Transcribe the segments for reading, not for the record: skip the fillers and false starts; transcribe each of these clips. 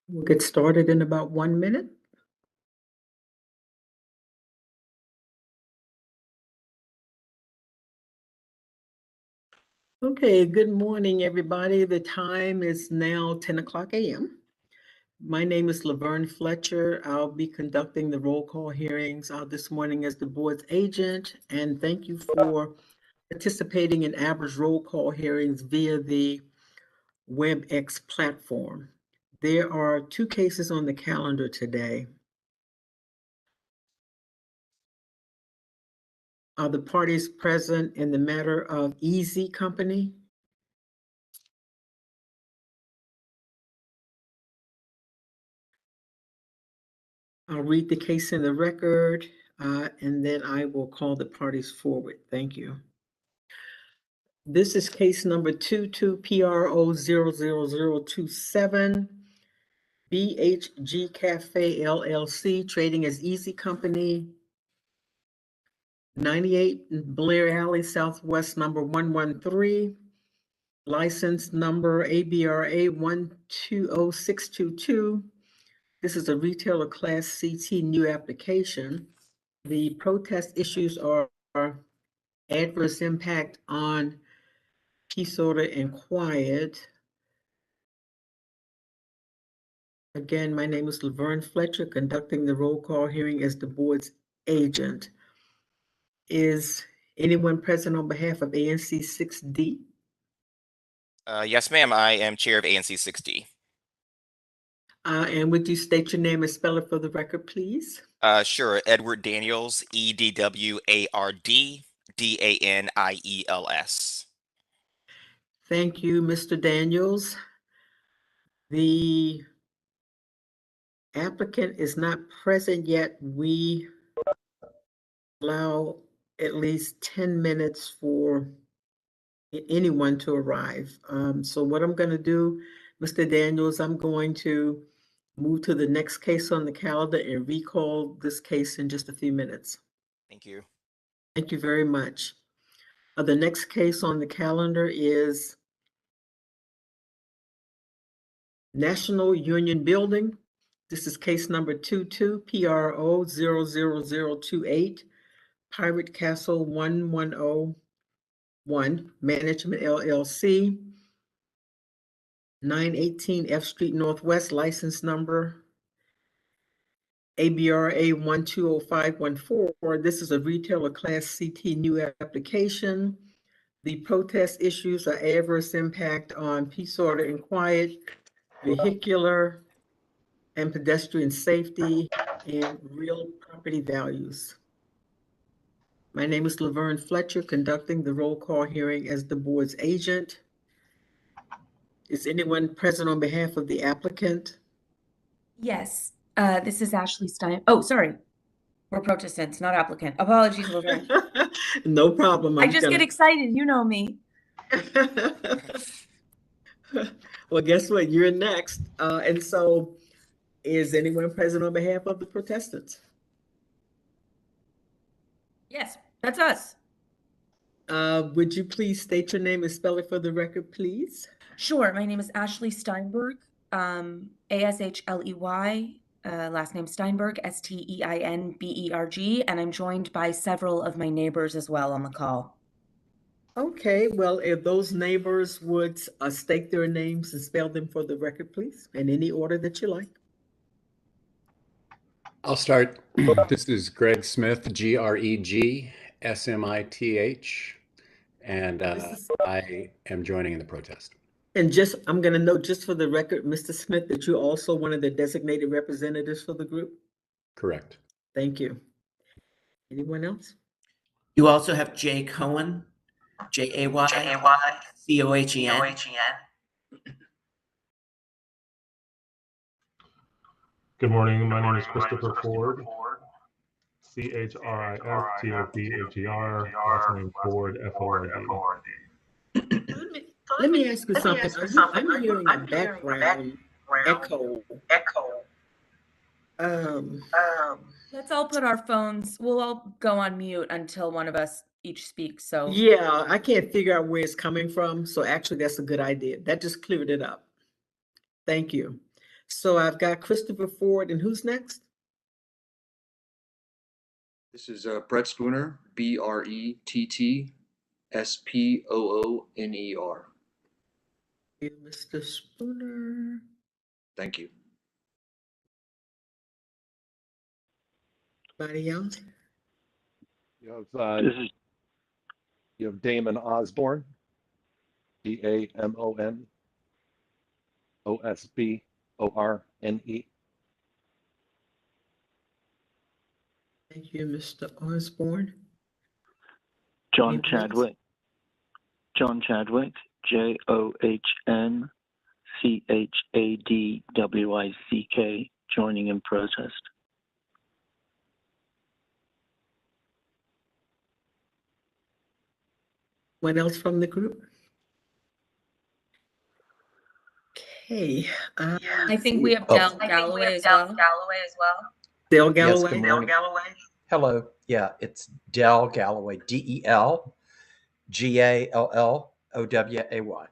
We'll get started in about 1 minute. Okay, good morning, everybody. The time is now 10 o'clock a.m. My name is Laverne Fletcher. I'll be conducting the roll call hearings this morning as the board's agent, and thank you for participating in ABRA's roll call hearings via the WebEx platform. There are 2 cases on the calendar today. Are the parties present in the matter of Easy Company? I'll read the case in the record, and then I will call the parties forward. Thank you. This is case number 22PRO00027, BHG Cafe LLC, trading as Easy Company, 98 Blair Alley, Southwest number 113, license number ABRA 120622. This is a retailer class CT new application. The protest issues are adverse impact on peace, order, and quiet. Again, my name is Laverne Fletcher, conducting the roll call hearing as the board's agent. Is anyone present on behalf of ANC 6D? Yes, ma'am. I am chair of ANC 6D. And would you state your name and spell it for the record, please? Sure. Edward Daniels, EDWARD, DANIELS. Thank you, Mr. Daniels. The applicant is not present yet. We allow at least 10 minutes for anyone to arrive. So what I'm going to do, Mr. Daniels, I'm going to move to the next case on the calendar and recall this case in just a few minutes. Thank you. Thank you very much. The next case on the calendar is National Union Building. This is case number 22PRO00028, Pirate Castle 1101, Management LLC, 918 F Street Northwest, license number ABRA 120514. This is a retailer class CT new application. The protest issues are adverse impact on peace, order, and quiet, vehicular and pedestrian safety, and real property values. My name is Laverne Fletcher, conducting the roll call hearing as the board's agent. Is anyone present on behalf of the applicant? Yes, this is Ashley Stein. Oh, sorry. We're protestants, not applicant. Apologies, Laverne. No problem. I just get excited. You know me. Well, guess what? You're next. And so, is anyone present on behalf of the protestants? Yes, that's us. Would you please state your name and spell it for the record, please? Sure. My name is Ashley Steinberg, ASHLEY, last name Steinberg, STEINBERG, and I'm joined by several of my neighbors as well on the call. Okay, well, if those neighbors would state their names and spell them for the record, please, in any order that you like. I'll start. This is Greg Smith, GREG SMITH, and I am joining in the protest. And I'm going to note just for the record, Mr. Smith, that you're also one of the designated representatives for the group? Correct. Thank you. Anyone else? You also have Jay Cohen, JAYCOHEN. Good morning. My name is Christopher Ford, CHRISTOPHER, last name Ford, FORD. Let me ask you something. I'm hearing a background echo. Let's all put our phones, we'll all go on mute until one of us each speaks. So yeah, I can't figure out where it's coming from. So actually, that's a good idea. That just cleared it up. Thank you. So I've got Christopher Ford, and who's next? This is Brett Spooner, BRETTSPOONER. Mr. Spooner. Thank you. Anybody else? You have Damon Osborne, DAMON OSBORNE. Thank you, Mr. Osborne. John Anyone else? Chadwick. John Chadwick, JOHNCHADWICK, joining in protest. One else from the group? Okay. I think we have Del Galloway as well. Dale Yes, Galloway. good morning. Hello. Yeah, it's Del Galloway, DELGALLOWAY.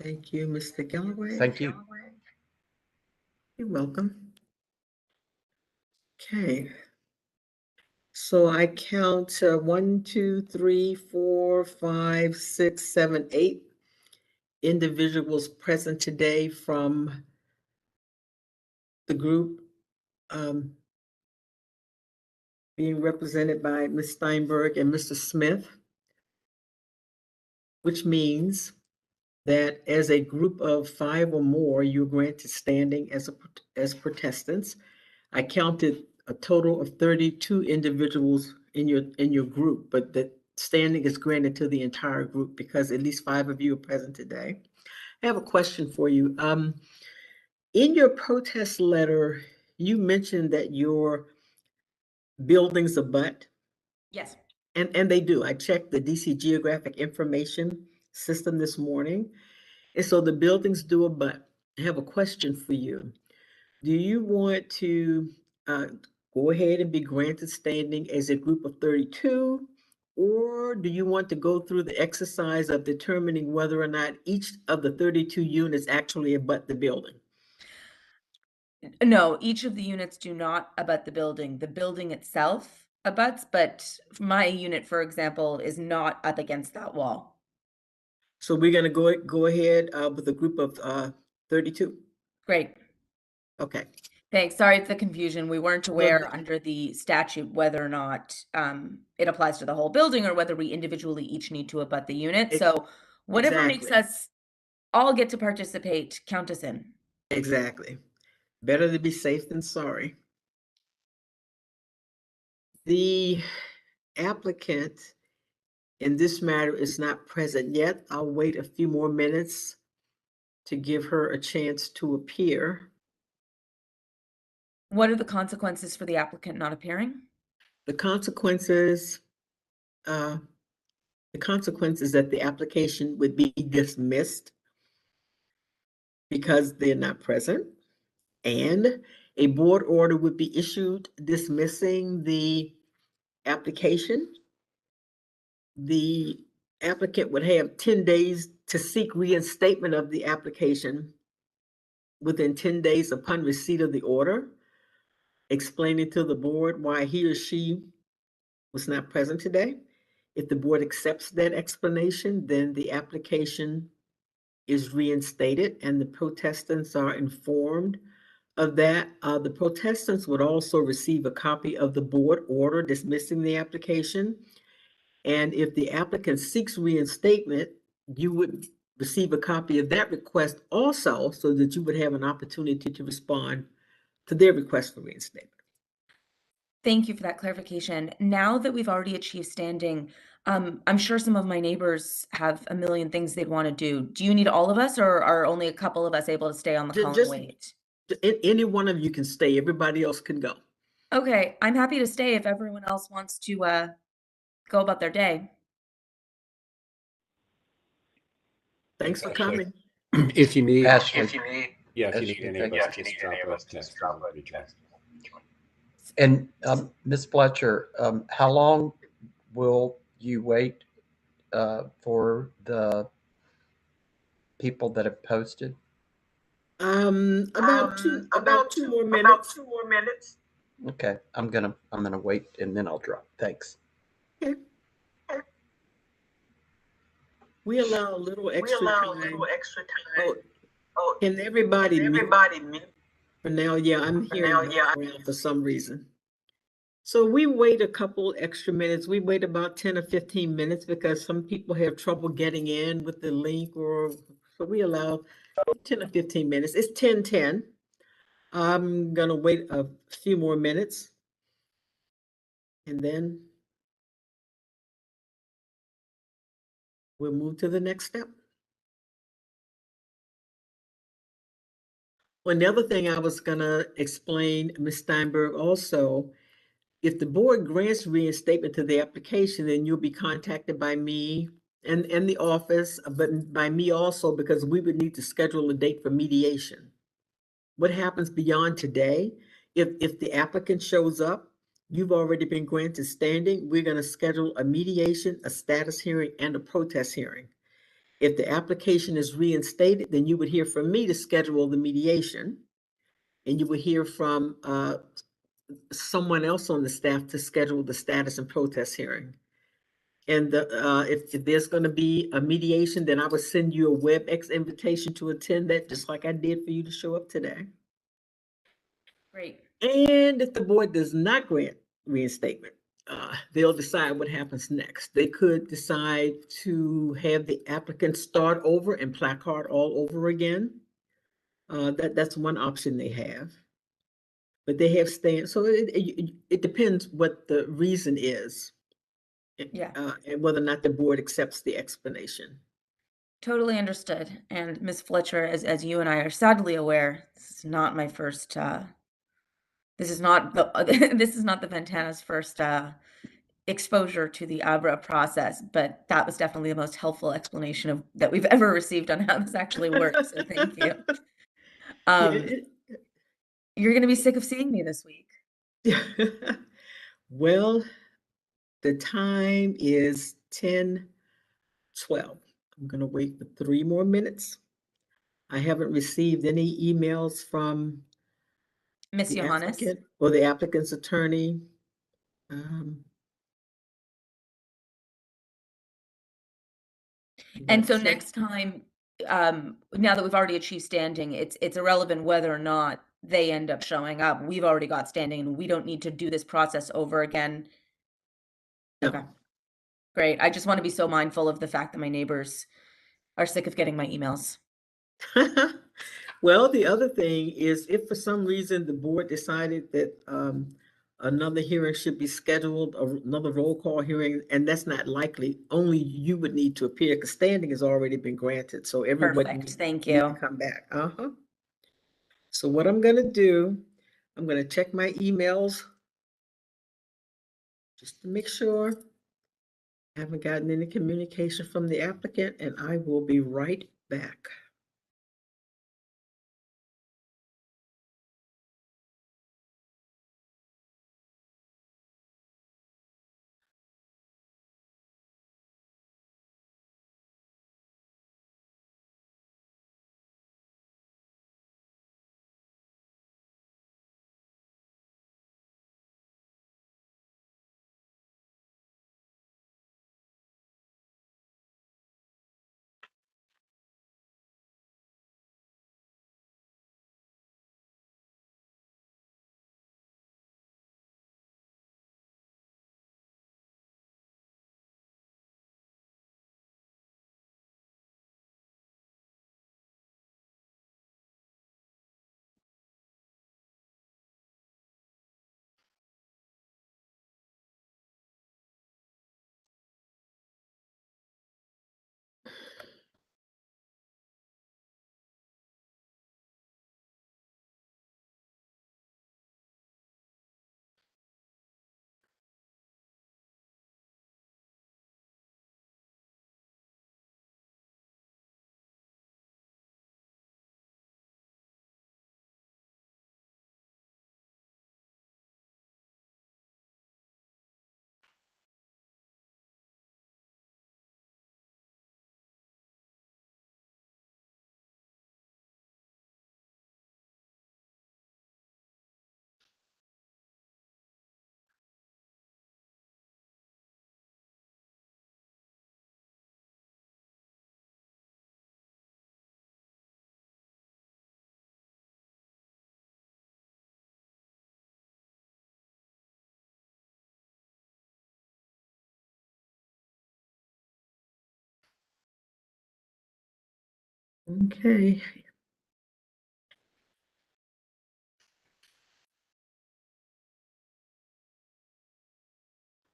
Thank you, Mr. Galloway. Thank you. You're welcome. Okay. So I count 1, 2, 3, 4, 5, 6, 7, 8 individuals present today from the group, being represented by Ms. Steinberg and Mr. Smith, which means that as a group of 5 or more, you're granted standing as protestants. I counted a total of 32 individuals in your group, but the standing is granted to the entire group because at least 5 of you are present today. I have a question for you. In your protest letter, you mentioned that your buildings abut. Yes. And they do. I checked the DC Geographic Information System this morning. And so the buildings do abut. I have a question for you. Do you want to go ahead and be granted standing as a group of 32? Or do you want to go through the exercise of determining whether or not each of the 32 units actually abut the building? No, each of the units do not abut the building. The building itself abuts, but my unit, for example, is not up against that wall. So we're going to go ahead with a group of 32. Great. Okay. Thanks. Sorry for the confusion. We weren't aware No. under the statute whether or not it applies to the whole building or whether we individually each need to abut the unit. So whatever makes Exactly. us all get to participate, count us in. Exactly. Better to be safe than sorry. The applicant in this matter is not present yet. I'll wait a few more minutes to give her a chance to appear. What are the consequences for the applicant not appearing? The consequences is that the application would be dismissed because they're not present, and a board order would be issued dismissing the application. The applicant would have 10 days to seek reinstatement of the application within 10 days upon receipt of the order, explaining to the board why he or she was not present today. If the board accepts that explanation, then the application is reinstated and the protestants are informed of that. The protestants would also receive a copy of the board order dismissing the application. And if the applicant seeks reinstatement, you would receive a copy of that request also, so that you would have an opportunity to respond to their request for reinstatement. Thank you for that clarification. Now that we've already achieved standing, I'm sure some of my neighbors have a million things they'd want to do. Do you need all of us, or are only a couple of us able to stay on the call and wait? Any one of you can stay. Everybody else can go. Okay, I'm happy to stay if everyone else wants to go about their day. Thanks for coming. If you need, Ashley, if you need any of us, just drop us a text. and Ms. Fletcher, how long will you wait for the people that have posted? About two more minutes. Okay, I'm gonna wait and then I'll drop. Thanks. Okay. We allow a little extra time. Oh, can everybody mute? For now, yeah, I'm hearing background for some reason. So we wait a couple extra minutes. We wait about 10 or 15 minutes because some people have trouble getting in with the link, or so we allow 10 or 15 minutes. It's 10:10. I'm gonna wait a few more minutes and then we'll move to the next step. Well, the other thing I was gonna explain, Ms. Steinberg, also, if the board grants reinstatement to the application, then you'll be contacted by me and the office, but by me also, because we would need to schedule a date for mediation. What happens beyond today, if the applicant shows up, you've already been granted standing, we're gonna schedule a mediation, a status hearing, and a protest hearing. If the application is reinstated, then you would hear from me to schedule the mediation, and you would hear from someone else on the staff to schedule the status and protest hearing. And if there's going to be a mediation, then I would send you a WebEx invitation to attend that, just like I did for you to show up today. Great. And if the board does not grant reinstatement, they'll decide what happens next. They could decide to have the applicant start over and placard all over again. That's one option they have. But they have stand, so it depends what the reason is. Yeah. And whether or not the board accepts the explanation. Totally understood. And Ms. Fletcher, as you and I are sadly aware, this is not my first this is not the this is not the Ventana's first exposure to the ABRA process, but that was definitely the most helpful explanation of that we've ever received on how this actually works. So thank you. You're going to be sick of seeing me this week. Well, the time is 10:12. I'm going to wait for 3 more minutes. I haven't received any emails from Ms. the Johannes. applicant or the applicant's attorney. And so next time, now that we've already achieved standing, it's irrelevant whether or not they end up showing up. We've already got standing and we don't need to do this process over again. No. Okay. Great. I just want to be so mindful of the fact that my neighbors are sick of getting my emails. Well, the other thing is if for some reason the board decided that another hearing should be scheduled, or another roll call hearing, and that's not likely, only you would need to appear because standing has already been granted. So everybody Perfect. Thank need you. to come back. So what I'm going to do, I'm going to check my emails just to make sure I haven't gotten any communication from the applicant, and I will be right back. Okay.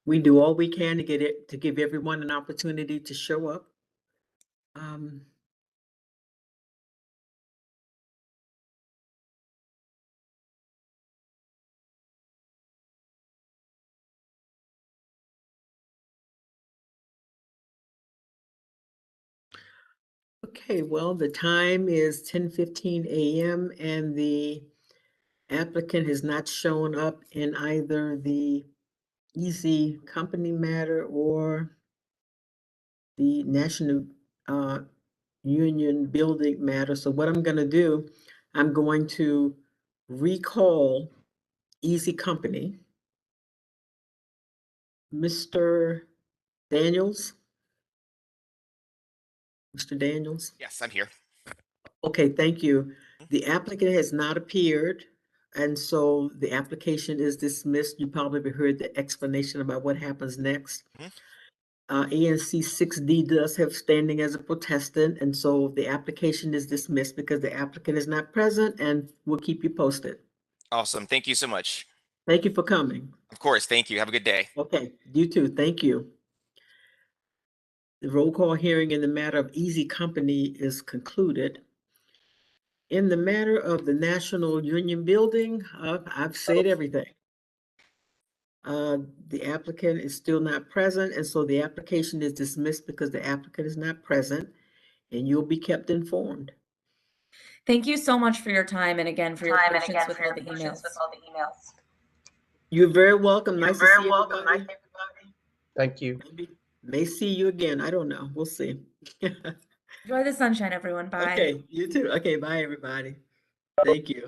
We do all we can to give everyone an opportunity to show up. Okay, well, the time is 10:15 a.m. and the applicant has not shown up in either the Easy Company matter or the National Union Building matter. So what I'm going to do, I'm going to recall Easy Company. Mr. Daniels? Mr. Daniels? Yes, I'm here. Okay, thank you. The applicant has not appeared, and so the application is dismissed. You probably heard the explanation about what happens next. ANC 6D does have standing as a protestant, and so the application is dismissed because the applicant is not present, and we'll keep you posted. Awesome. Thank you so much. Thank you for coming. Of course. Thank you. Have a good day. Okay, you too. Thank you. The roll call hearing in the matter of Easy Company is concluded. In the matter of the National Union Building, I've said everything. The applicant is still not present, and so the application is dismissed because the applicant is not present, and you'll be kept informed. Thank you so much for your time and again for your patience with all the emails. You're very welcome. Nice to see everybody. Thank you. Maybe may see you again. I don't know. We'll see. Enjoy the sunshine, everyone. Bye. Okay, you too. Okay, bye everybody. Thank you.